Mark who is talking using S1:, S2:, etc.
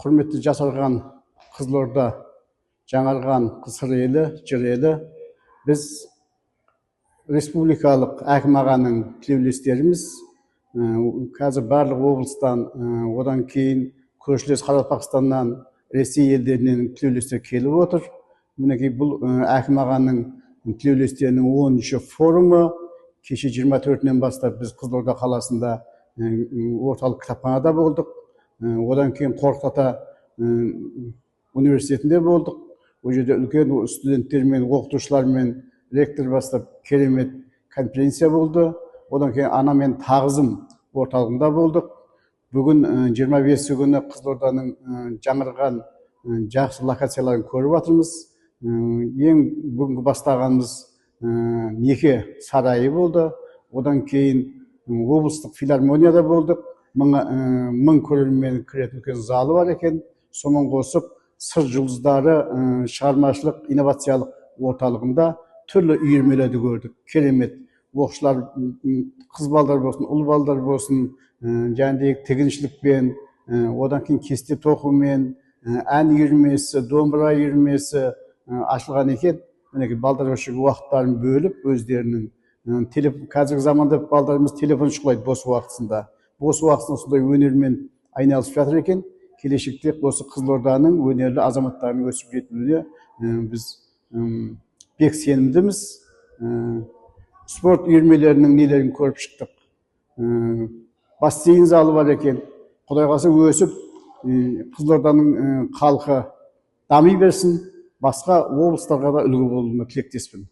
S1: Құрметті жасалған Қызылорда, жаңарған Сыр елі, жыр елі, біз республикалық әкім ағаның тілеулестеріміз, қазір барлық облыстан, одан кейін көршілес Қарақалпақстаннан, Ресей елдерінен тілеулестер келіп отыр. Мінекей бұл әкім ағаның тілеулестерінің 10-шы форумы. Кеше 24-нен бастап біз Қызылорда қаласында орталық кітапханада болдық. Одан кейін Қорқыт ата университетінде болдық. Ол жерде үлкен студенттермен, оқытушылармен, ректор бастап керемет конференция болды. Одан кейін ана мен тағзым орталығында болдық. Бүгін 25 күні Қызылорданың жаңарған жақсы локацияларын көріп жатырмыз. Ең бүгінгі бастағанымыз неке сарайы болды. Одан кейін облыстық филармонияда болдық. 1000 көрермен кіретін үлкен залы бар екен. Сомен қосып, сыр жұлдыздары шығармашылық инновациялық орталығында түрлі үйірмелерді көрдік. Керемет. Оқушылар, қыз балдар болсын, ұл балдар болсын, жәндегі тігіншілікпен, одан кейін кесте тоқумен, ән үйірмесі, домбыра үйірмесі ашылған екен. Мінекей балдар үшін уақыттарын бөліп, өздерінің қазіргі заманда балдарымыз телефон шұқылайды бос уақытысында. Бос уақытысында сондай өнермен айналысып жатыр екен. Келешекте осы Қызылорданың өнерлі азаматтарының өсіп жетілуіне біз бек сенімдіміз. Спорт үйірмелерінің нелерін көріп шықтық. Бассейн залы бар екен. Құдай қаласа өсіп, Қызылорданың халқы дами берсін, басқа облыстарға да үлгі болуына тілектеспін.